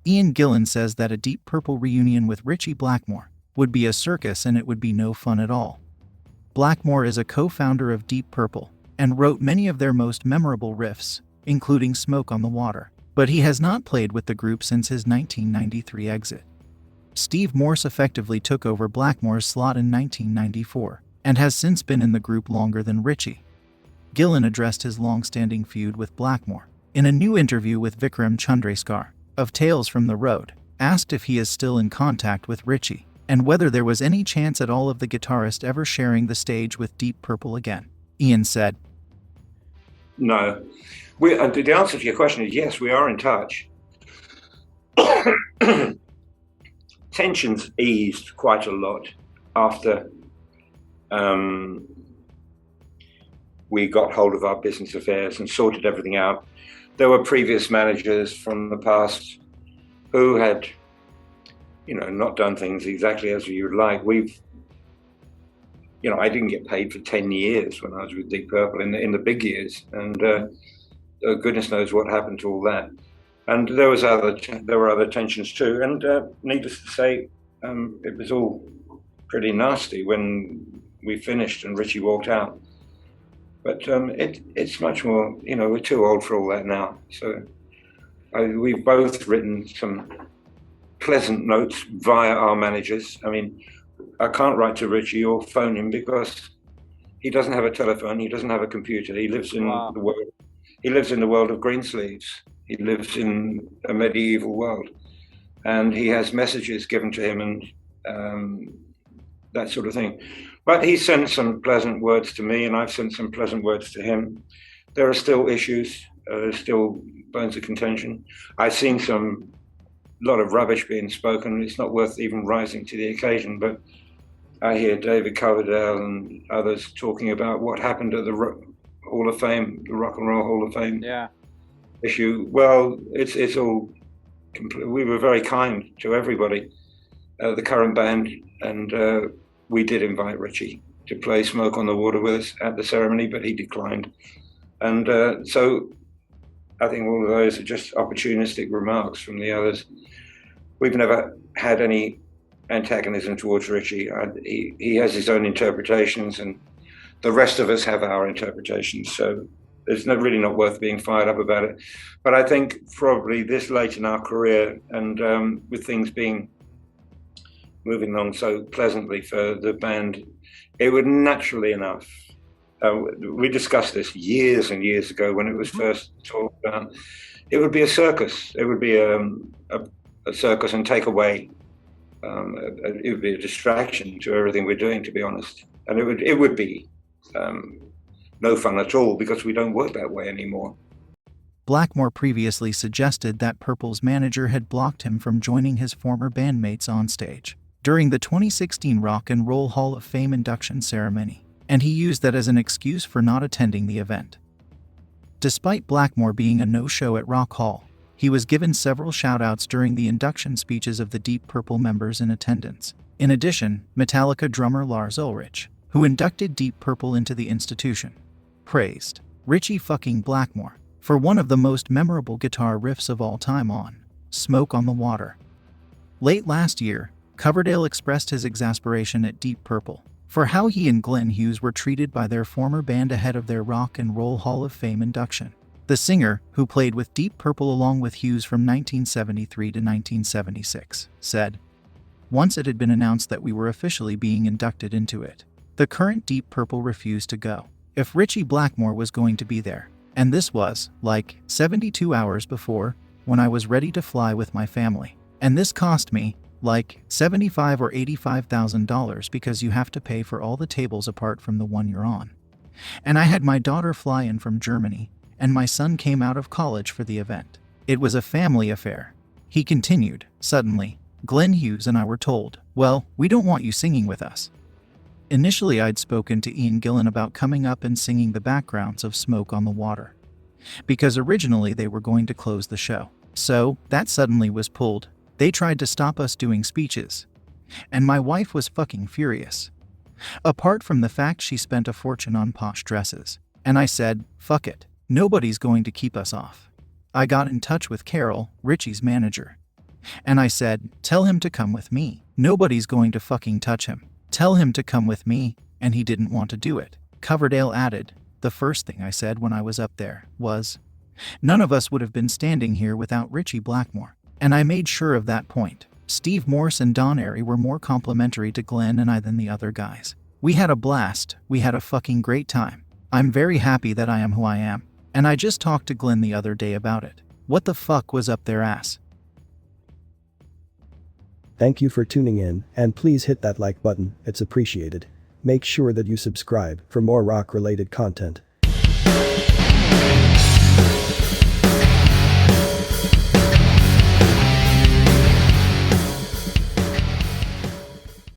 Ian Gillan says that a Deep Purple reunion with Ritchie Blackmore would be a circus and it would be no fun at all. Blackmore is a co-founder of Deep Purple and wrote many of their most memorable riffs, including Smoke on the Water, but he has not played with the group since his 1993 exit. Steve Morse effectively took over Blackmore's slot in 1994 and has since been in the group longer than Ritchie. Gillen addressed his long-standing feud with Blackmore in a new interview with Vikram Chandrasekar of Tales from the Road, asked if he is still in contact with Ritchie and whether there was any chance at all of the guitarist ever sharing the stage with Deep Purple again. Ian said, "No. The answer to your question is yes, we are in touch." Tensions eased quite a lot after we got hold of our business affairs and sorted everything out. There were previous managers from the past who had, not done things exactly as you would like. I didn't get paid for 10 years when I was with Deep Purple in the big years, and goodness knows what happened to all that. And there were other tensions too. And needless to say, it was all pretty nasty when we finished and Ritchie walked out. But it's much more, we're too old for all that now. So we've both written some pleasant notes via our managers. I mean, I can't write to Ritchie or phone him because he doesn't have a telephone. He doesn't have a computer. He lives in the world. He lives in the world of Greensleeves. He lives in a medieval world, and he has messages given to him and that sort of thing. But he sent some pleasant words to me, and I've sent some pleasant words to him. There are still issues, still bones of contention. I've seen a lot of rubbish being spoken. It's not worth even rising to the occasion, but I hear David Coverdale and others talking about what happened at the Hall of Fame, the Rock and Roll Hall of Fame issue. Well, it's all complete. We were very kind to everybody, the current band, and we did invite Ritchie to play Smoke on the Water with us at the ceremony, but he declined. And so I think all of those are just opportunistic remarks from the others. We've never had any antagonism towards Ritchie. He has his own interpretations, and the rest of us have our interpretations. So it's really not worth being fired up about it. But I think probably this late in our career, and with things moving along so pleasantly for the band, it would naturally enough. We discussed this years and years ago when it was first talked about. It would be a circus. It would be a circus and take away. It would be a distraction to everything we're doing, to be honest. And it would be no fun at all because we don't work that way anymore. Blackmore previously suggested that Purple's manager had blocked him from joining his former bandmates on stage during the 2016 Rock and Roll Hall of Fame induction ceremony, and he used that as an excuse for not attending the event. Despite Blackmore being a no-show at Rock Hall, he was given several shout-outs during the induction speeches of the Deep Purple members in attendance. In addition, Metallica drummer Lars Ulrich, who inducted Deep Purple into the institution, praised Ritchie fucking Blackmore for one of the most memorable guitar riffs of all time on Smoke on the Water. Late last year, Coverdale expressed his exasperation at Deep Purple for how he and Glenn Hughes were treated by their former band ahead of their Rock and Roll Hall of Fame induction. The singer, who played with Deep Purple along with Hughes from 1973 to 1976, said, "Once it had been announced that we were officially being inducted into it, the current Deep Purple refused to go if Ritchie Blackmore was going to be there. And this was, 72 hours before, when I was ready to fly with my family. And this cost me, $75,000 or $85,000 because you have to pay for all the tables apart from the one you're on. And I had my daughter fly in from Germany, and my son came out of college for the event. It was a family affair." He continued, "Suddenly, Glenn Hughes and I were told, well, we don't want you singing with us." Initially, I'd spoken to Ian Gillan about coming up and singing the backgrounds of Smoke on the Water, because originally they were going to close the show. So, that suddenly was pulled. They tried to stop us doing speeches. And my wife was fucking furious. Apart from the fact she spent a fortune on posh dresses. And I said, fuck it. Nobody's going to keep us off. I got in touch with Carol, Ritchie's manager. And I said, tell him to come with me. Nobody's going to fucking touch him. Tell him to come with me, and he didn't want to do it. Coverdale added, the first thing I said when I was up there was, none of us would have been standing here without Ritchie Blackmore. And I made sure of that point. Steve Morse and Don Airy were more complimentary to Glenn and I than the other guys. We had a blast. We had a fucking great time. I'm very happy that I am who I am. And I just talked to Glenn the other day about it. What the fuck was up their ass? Thank you for tuning in, and please hit that like button, it's appreciated. Make sure that you subscribe for more rock-related content.